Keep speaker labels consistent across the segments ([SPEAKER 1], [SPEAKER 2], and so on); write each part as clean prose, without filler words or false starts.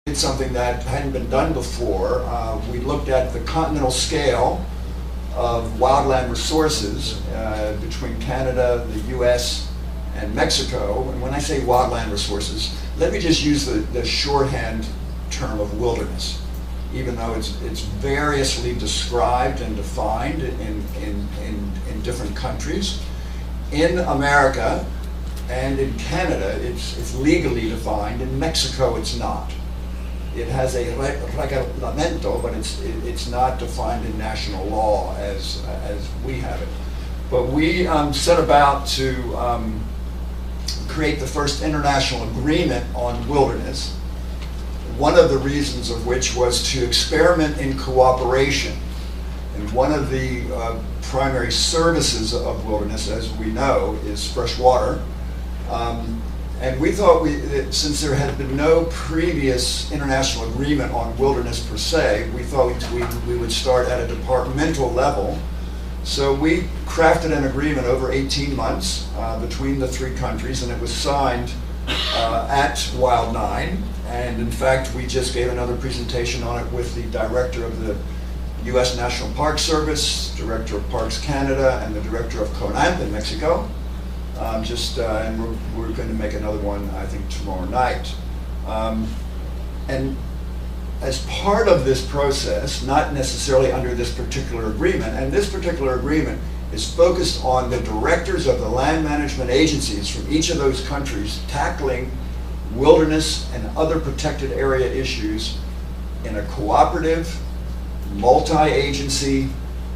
[SPEAKER 1] did something that hadn't been done before. We looked at the continental scale of wildland resources between Canada, the US, and Mexico. And when I say wildland resources, let me just use the shorthand term of wilderness, even though it's variously described and defined in different countries. In America and in Canada, it's legally defined. In Mexico, it's not. It has a reglamento, but it's not defined in national law as we have it. But we set about to create the first international agreement on wilderness, one of the reasons of which was to experiment in cooperation. And one of the primary services of wilderness, as we know, is fresh water. And we thought that since there had been no previous international agreement on wilderness per se, we thought we would start at a departmental level. So we crafted an agreement over 18 months between the three countries, and it was signed at Wild9. And in fact, we just gave another presentation on it with the director of the US National Park Service, director of Parks Canada, and the director of CONAMP in Mexico. And we're going to make another one, I think, tomorrow night. And as part of this process, not necessarily under this particular agreement, and this particular agreement is focused on the directors of the land management agencies from each of those countries tackling wilderness and other protected area issues in a cooperative, multi-agency,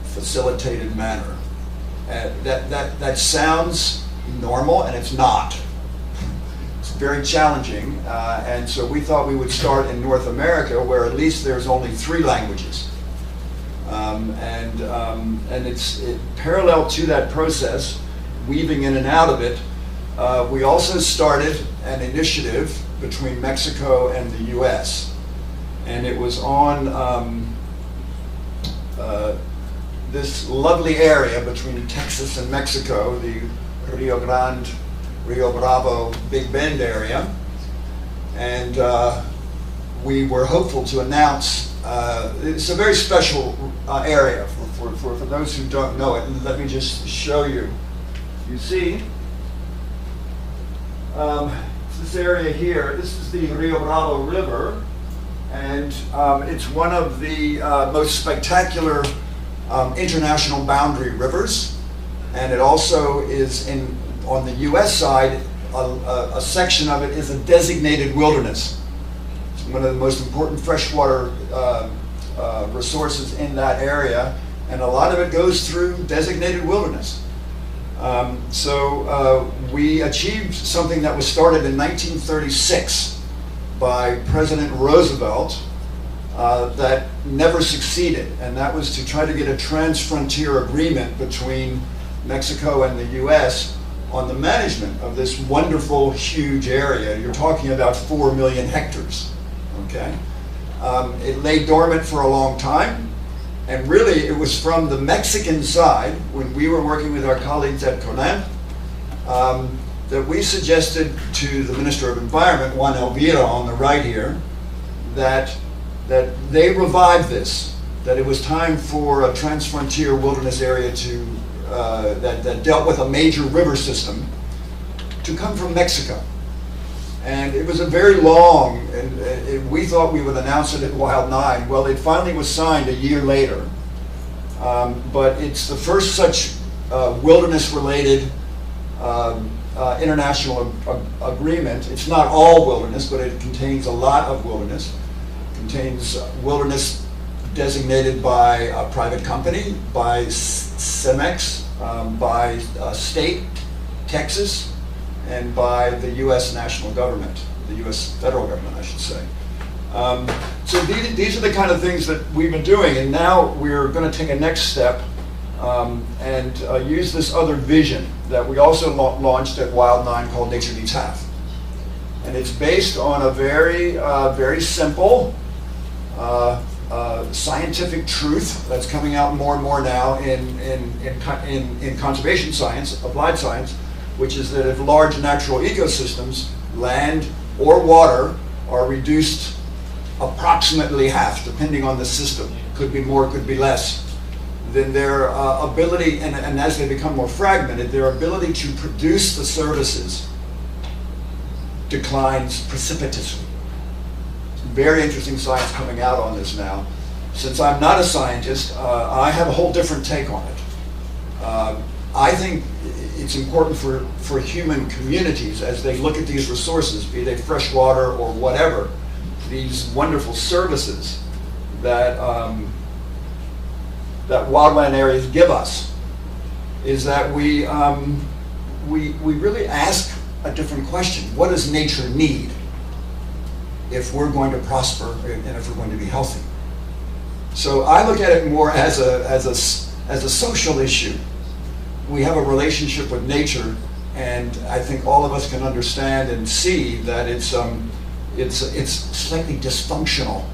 [SPEAKER 1] facilitated manner. That sounds normal, and it's not. It's very challenging, and so we thought we would start in North America, where at least there's only 3 languages. And it's parallel to that process, weaving in and out of it. We also started an initiative between Mexico and the US, and it was on this lovely area between Texas and Mexico, the Rio Grande, Rio Bravo, Big Bend area. And we were hopeful to announce, it's a very special area for those who don't know it. Let me just show you. You see, this area here, this is the Rio Bravo River, and it's one of the most spectacular international boundary rivers. And it also is on the US side, a section of it is a designated wilderness. It's one of the most important freshwater resources in that area, and a lot of it goes through designated wilderness. So we achieved something that was started in 1936 by President Roosevelt that never succeeded, and that was to try to get a transfrontier agreement between Mexico and the US on the management of this wonderful, huge area. You're talking about 4 million hectares, okay? It lay dormant for a long time, and really it was from the Mexican side, when we were working with our colleagues at CONAMP, that we suggested to the Minister of Environment, Juan Elvira on the right here, that they revive this, that it was time for a transfrontier wilderness area to that dealt with a major river system to come from Mexico. And it was a very long, and we thought we would announce it at Wild9. Well, it finally was signed a year later. But it's the first such wilderness-related international agreement. It's not all wilderness, but it contains a lot of wilderness. It contains wilderness designated by a private company, by CEMEX, by state, Texas, and by the US national government, the US federal government, I should say. So these are the kind of things that we've been doing, and now we're going to take a next step and use this other vision that we also launched at Wild9 called Nature Needs Half. And it's based on a very simple scientific truth that's coming out more and more now in conservation science, applied science, which is that if large natural ecosystems, land or water, are reduced approximately half, depending on the system, could be more, could be less, then their ability, and as they become more fragmented, their ability to produce the services declines precipitously. Very interesting science coming out on this now. Since I'm not a scientist, I have a whole different take on it. I think it's important for human communities, as they look at these resources, be they fresh water or whatever, these wonderful services that that wildland areas give us, is that we really ask a different question. What does nature need if we're going to prosper and if we're going to be healthy? So I look at it more as a social issue. We have a relationship with nature, and I think all of us can understand and see that it's slightly dysfunctional.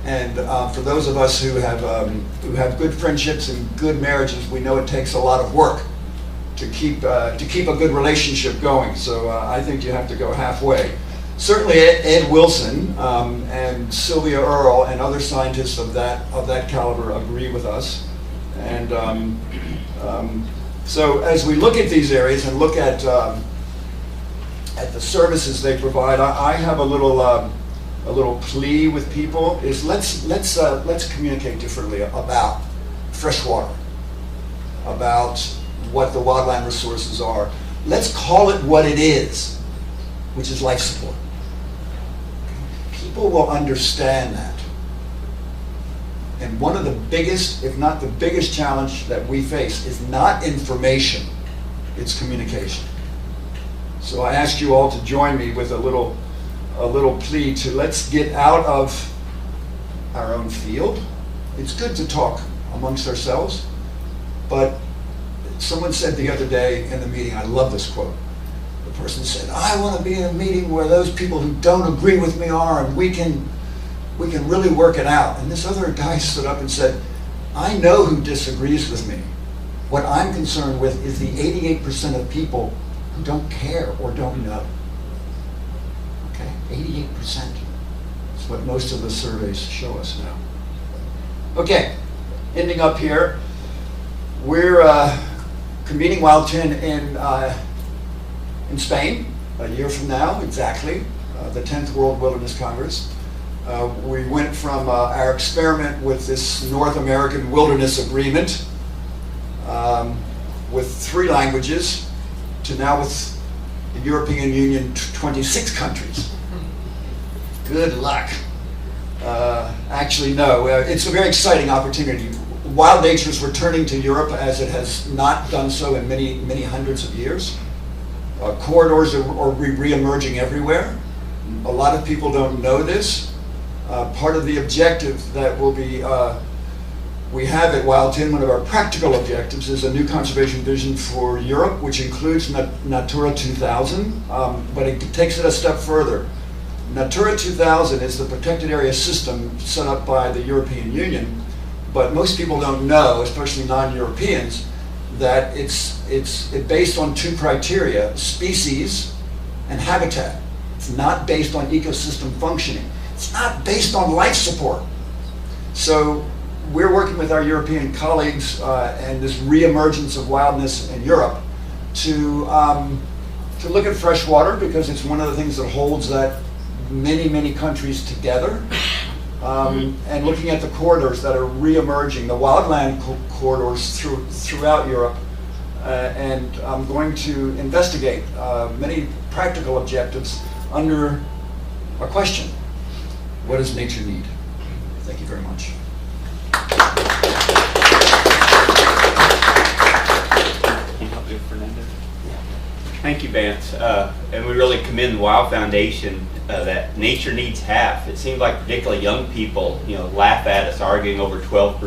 [SPEAKER 1] And for those of us who have good friendships and good marriages, we know it takes a lot of work to keep a good relationship going. So I think you have to go halfway. Certainly Ed Wilson and Sylvia Earle and other scientists of that caliber agree with us. And so as we look at these areas and look at the services they provide, I have a little plea with people: is let's communicate differently about fresh water, about what the wildland resources are. Let's call it what it is, which is life support. People will understand that. And one of the biggest, if not the biggest challenge that we face is not information, it's communication. So I ask you all to join me with a little plea to let's get out of our own field. It's good to talk amongst ourselves, but someone said the other day in the meeting, I love this quote. The person said, I want to be in a meeting where those people who don't agree with me are, and we can really work it out. And this other guy stood up and said, I know who disagrees with me. What I'm concerned with is the 88% of people who don't care or don't know. Okay, 88%. That's what most of the surveys show us now. Okay, ending up here. We're convening Wild 10 in Spain a year from now, exactly, the 10th World Wilderness Congress. We went from our experiment with this North American Wilderness Agreement with 3 languages to now with the European Union 26 countries. Good luck. Actually, no, it's a very exciting opportunity. Wild nature is returning to Europe as it has not done so in many, many hundreds of years. Corridors are re-emerging everywhere. A lot of people don't know this. Part of the objective that will be, we have at Wild 10, one of our practical objectives is a new conservation vision for Europe, which includes Natura 2000, but it takes it a step further. Natura 2000 is the protected area system set up by the European Union, but most people don't know, especially non-Europeans, that it's based on 2 criteria: species and habitat. It's not based on ecosystem functioning. It's not based on life support. So we're working with our European colleagues and this re-emergence of wildness in Europe to look at fresh water, because it's one of the things that holds that many countries together. And looking at the corridors that are re-emerging, the wildland corridors throughout Europe, and I'm going to investigate many practical objectives under a question: what does nature need? Thank you very much.
[SPEAKER 2] Thank you, Vance. And we really commend the Wild Foundation that nature needs half. It seems like particularly young people, laugh at us arguing over 12%,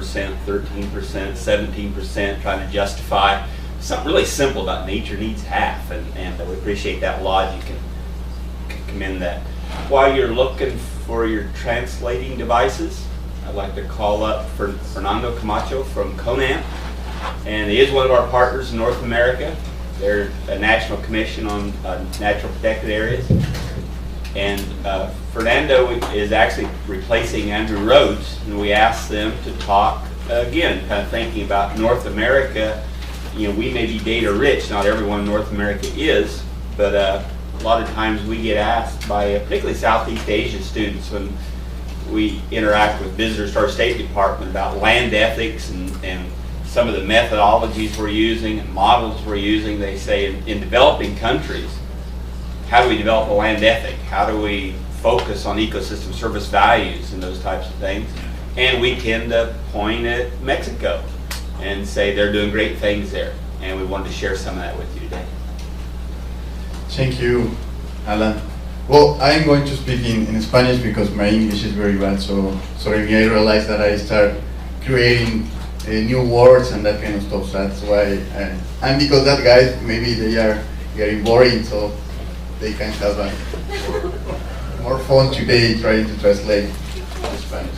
[SPEAKER 2] 13%, 17%, trying to justify something really simple about nature needs half, and we appreciate that logic and commend that. While you're looking for your translating devices, I'd like to call up Fernando Camacho from CONAMP, and he is one of our partners in North America. They're a national commission on natural protected areas, and Fernando is actually replacing Andrew Rhodes, and we asked them to talk again, kind of thinking about North America. You know, we may be data rich, not everyone in North America is, but a lot of times we get asked by particularly Southeast Asia students when we interact with visitors to our State Department about land ethics and some of the methodologies we're using and models we're using. They say in developing countries, how do we develop a land ethic? How do we focus on ecosystem service values and those types of things? And we tend to point at Mexico and say they're doing great things there. And we wanted to share some of that with you today.
[SPEAKER 3] Thank you, Alan. Well, I'm going to speak in Spanish because my English is very bad, so sorry, I realized that I start creating new words and that kind of stuff, so that's why, and because that guys, maybe they are getting boring, so they can have more fun today trying to translate to Spanish.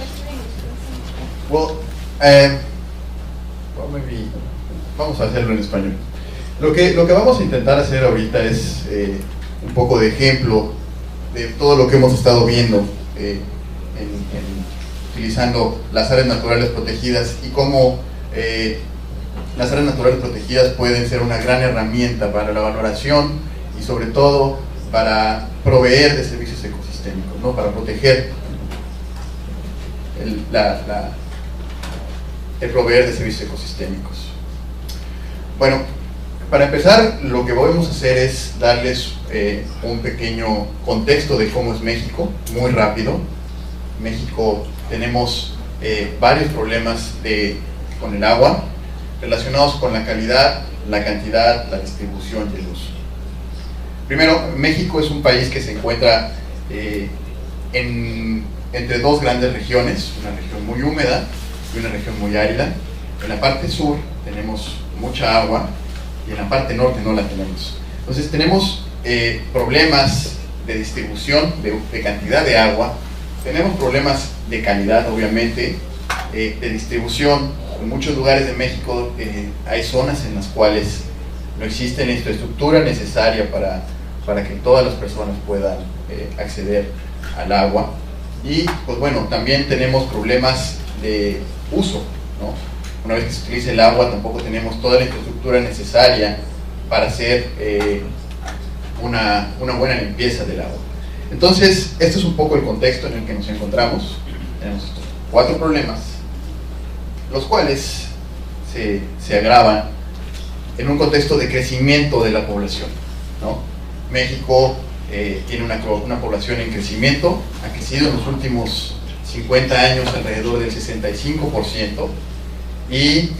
[SPEAKER 3] Well, maybe vamos a hacerlo en español. Lo que vamos a intentar hacer ahorita es un poco de ejemplo de todo lo que hemos estado viendo utilizando las áreas naturales protegidas y cómo las áreas naturales protegidas pueden ser una gran herramienta para la valoración y sobre todo para proveer de servicios ecosistémicos, ¿no? Para proteger el proveer de servicios ecosistémicos. Bueno, para empezar, lo que vamos a hacer es darles un pequeño contexto de cómo es México, muy rápido. México tenemos varios problemas con el agua relacionados con la calidad, la cantidad, la distribución y el uso. Primero, México es un país que se encuentra entre dos grandes regiones, una región muy húmeda y una región muy árida. En la parte sur tenemos mucha agua y en la parte norte no la tenemos. Entonces tenemos problemas de distribución, de cantidad de agua, tenemos problemas de calidad, obviamente, de distribución. En muchos lugares de México hay zonas en las cuales no existe la infraestructura necesaria para que todas las personas puedan acceder al agua. Y pues bueno, también tenemos problemas de uso, ¿no? Una vez que se utiliza el agua, tampoco tenemos toda la infraestructura necesaria para hacer una buena limpieza del agua. Entonces, este es un poco el contexto en el que nos encontramos. Tenemos estos 4 problemas, los cuales se agravan en un contexto de crecimiento de la población, ¿no? México tiene una población en crecimiento, ha crecido en los últimos 50 años alrededor del 65%, y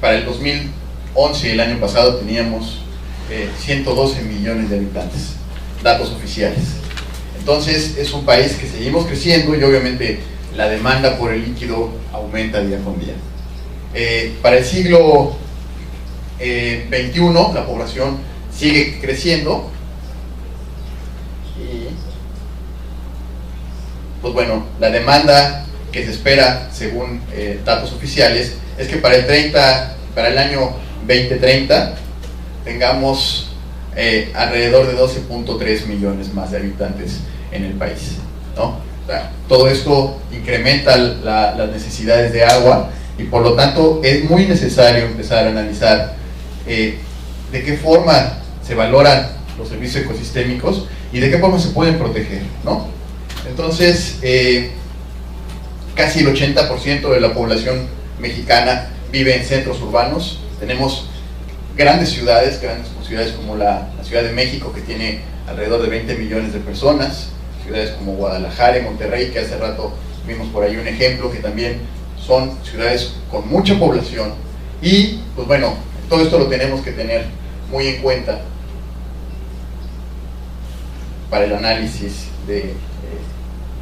[SPEAKER 3] para el 2011, el año pasado, teníamos 112 millones de habitantes, datos oficiales. Entonces es un país que seguimos creciendo y obviamente la demanda por el líquido aumenta día con día. Para el siglo XXI la población sigue creciendo y pues bueno, la demanda que se espera según datos oficiales es que para el año 2030 tengamos alrededor de 12.3 millones más de habitantes en el país, ¿no? O sea, todo esto incrementa las necesidades de agua y por lo tanto es muy necesario empezar a analizar de qué forma se valoran los servicios ecosistémicos y de qué forma se pueden proteger, ¿no? Entonces, casi el 80% de la población mexicana vive en centros urbanos. Tenemos grandes ciudades como la Ciudad de México, que tiene alrededor de 20 millones de personas, ciudades como Guadalajara y Monterrey, que hace rato vimos por ahí un ejemplo, que también son ciudades con mucha población, y pues bueno, todo esto lo tenemos que tener muy en cuenta para el análisis de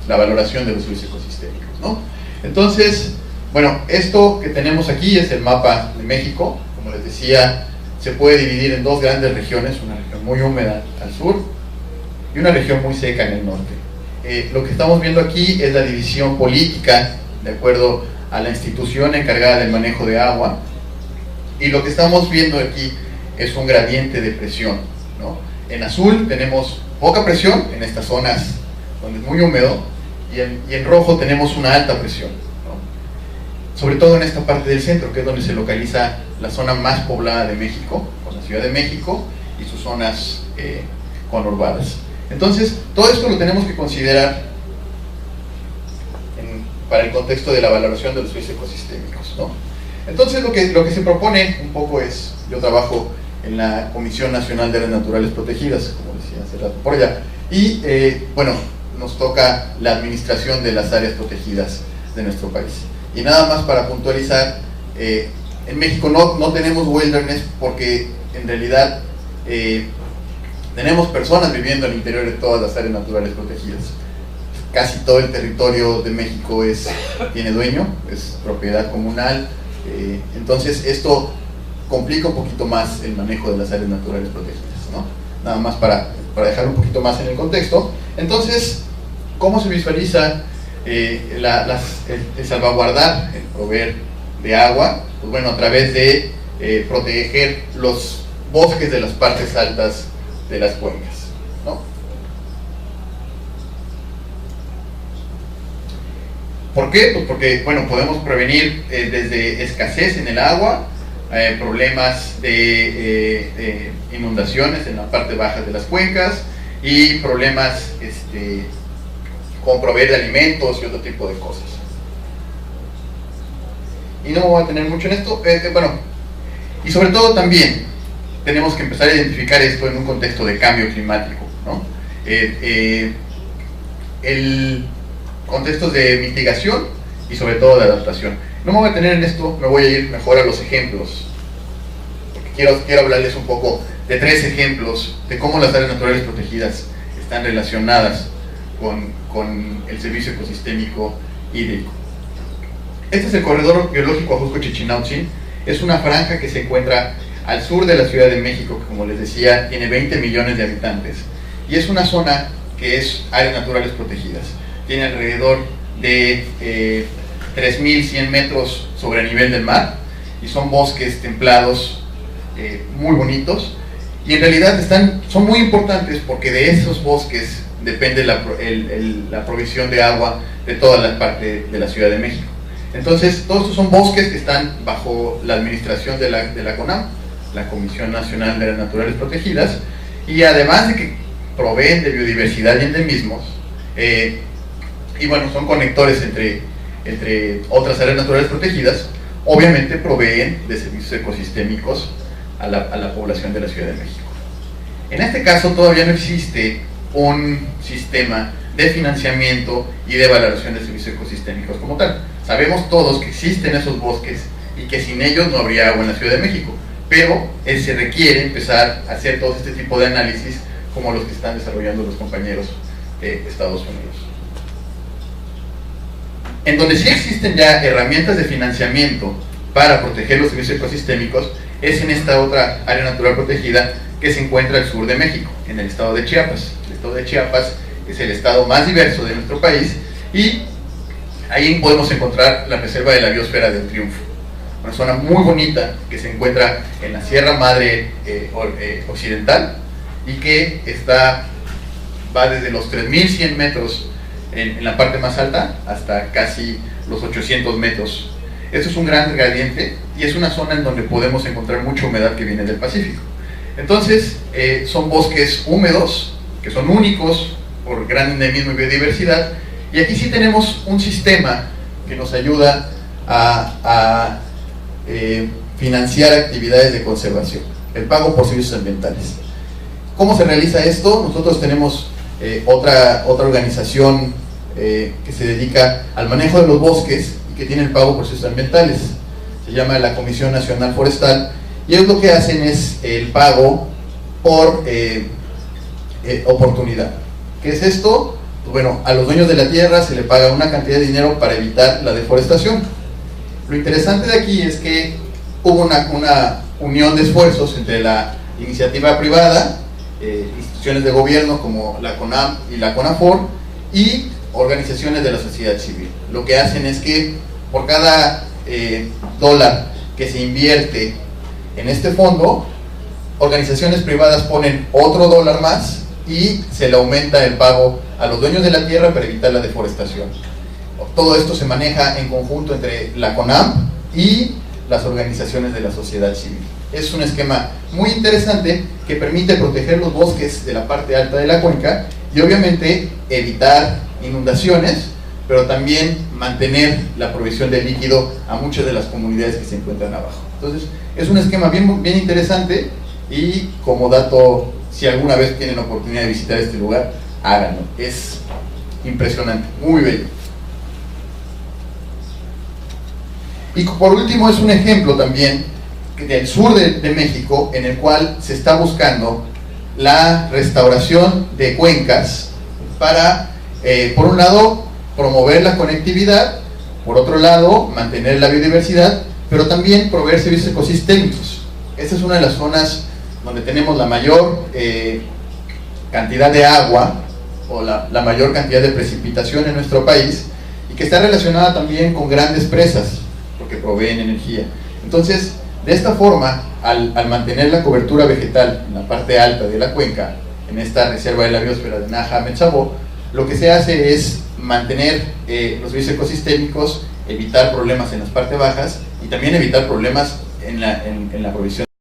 [SPEAKER 3] la valoración de los servicios ecosistémicos, ¿no? Entonces, bueno, esto que tenemos aquí es el mapa de México. Como les decía, se puede dividir en dos grandes regiones, una región muy húmeda al sur y una región muy seca en el norte. Lo que estamos viendo aquí es la división política de acuerdo a la institución encargada del manejo de agua, y lo que estamos viendo aquí es un gradiente de presión, ¿no? En azul tenemos poca presión en estas zonas donde es muy húmedo, y en rojo tenemos una alta presión, ¿no? Sobre todo en esta parte del centro, que es donde se localiza la zona más poblada de México, con la Ciudad de México y sus zonas conurbadas. Entonces, todo esto lo tenemos que considerar para el contexto de la valoración de los servicios ecosistémicos, ¿no? Entonces, lo que se propone un poco es, yo trabajo en la Comisión Nacional de Áreas Naturales Protegidas, como decía hace rato por allá, y bueno, nos toca la administración de las áreas protegidas de nuestro país. Y nada más para puntualizar, en México no tenemos wilderness porque en realidad tenemos personas viviendo al interior de todas las áreas naturales protegidas. Casi todo el territorio de México tiene dueño, es propiedad comunal, entonces esto complica un poquito más el manejo de las áreas naturales protegidas, ¿no? Nada más para dejar un poquito más en el contexto. Entonces, ¿cómo se visualiza el salvaguardar, el proveer de agua? Pues bueno, a través de proteger los bosques de las partes altas de las cuencas, ¿no? ¿Por qué? Pues porque, bueno, podemos prevenir desde escasez en el agua, problemas de inundaciones en la parte baja de las cuencas y problemas con proveer de alimentos y otro tipo de cosas. Y no me voy a tener mucho en esto, bueno, y sobre todo también tenemos que empezar a identificar esto en un contexto de cambio climático, ¿no? El contextos de mitigación y sobre todo de adaptación. No me voy a tener en esto, me voy a ir mejor a los ejemplos, porque quiero hablarles un poco de 3 ejemplos de cómo las áreas naturales protegidas están relacionadas con el servicio ecosistémico hídrico. Este es el corredor biológico Ajusco-Chichinautzin. Es una franja que se encuentra al sur de la Ciudad de México, que como les decía, tiene 20 millones de habitantes, y es una zona que es áreas naturales protegidas. Tiene alrededor de 3.100 metros sobre el nivel del mar, y son bosques templados muy bonitos, y en realidad son muy importantes porque de esos bosques depende la provisión de agua de toda la parte de la Ciudad de México. Entonces, todos estos son bosques que están bajo la administración de la CONAM, la Comisión Nacional de Áreas Naturales Protegidas, y además de que proveen de biodiversidad y endemismos, y bueno, son conectores entre otras áreas naturales protegidas, obviamente proveen de servicios ecosistémicos a la población de la Ciudad de México. En este caso todavía no existe un sistema de financiamiento y de valoración de servicios ecosistémicos como tal. Sabemos todos que existen esos bosques y que sin ellos no habría agua en la Ciudad de México, pero se requiere empezar a hacer todo este tipo de análisis como los que están desarrollando los compañeros de Estados Unidos. En donde sí existen ya herramientas de financiamiento para proteger los servicios ecosistémicos es en esta otra área natural protegida que se encuentra al sur de México, en el estado de Chiapas. El estado de Chiapas es el estado más diverso de nuestro país, y ahí podemos encontrar la reserva de la biosfera del Triunfo, una zona muy bonita que se encuentra en la Sierra Madre Occidental, y que va desde los 3.100 metros en la parte más alta hasta casi los 800 metros. Esto es un gran gradiente y es una zona en donde podemos encontrar mucha humedad que viene del Pacífico. Entonces, son bosques húmedos que son únicos por gran endemismo y biodiversidad, y aquí sí tenemos un sistema que nos ayuda a financiar actividades de conservación, el pago por servicios ambientales. ¿Cómo se realiza esto? Nosotros tenemos otra organización que se dedica al manejo de los bosques y que tiene el pago por servicios ambientales. Se llama la Comisión Nacional Forestal, y ellos lo que hacen es el pago por oportunidad. ¿Qué es esto? Pues bueno, a los dueños de la tierra se le paga una cantidad de dinero para evitar la deforestación. Lo interesante de aquí es que hubo una unión de esfuerzos entre la iniciativa privada, instituciones de gobierno como la CONAM y la CONAFOR, y organizaciones de la sociedad civil. Lo que hacen es que por cada dólar que se invierte en este fondo, organizaciones privadas ponen otro dólar más y se le aumenta el pago a los dueños de la tierra para evitar la deforestación. Todo esto se maneja en conjunto entre la CONAMP y las organizaciones de la sociedad civil. Es un esquema muy interesante que permite proteger los bosques de la parte alta de la cuenca y obviamente evitar inundaciones, pero también mantener la provisión de líquido a muchas de las comunidades que se encuentran abajo. Entonces, es un esquema bien interesante y como dato, si alguna vez tienen oportunidad de visitar este lugar, háganlo. Es impresionante, muy bello. Y por último es un ejemplo también del sur de México en el cual se está buscando la restauración de cuencas para, por un lado, promover la conectividad, por otro lado, mantener la biodiversidad, pero también proveer servicios ecosistémicos. Esta es una de las zonas donde tenemos la mayor cantidad de agua o la mayor cantidad de precipitación en nuestro país y que está relacionada también con grandes presas porque proveen energía. Entonces, de esta forma, al mantener la cobertura vegetal en la parte alta de la cuenca, en esta reserva de la biosfera de Naha-Metzabó, lo que se hace es mantener los servicios ecosistémicos, evitar problemas en las partes bajas y también evitar problemas en la provisión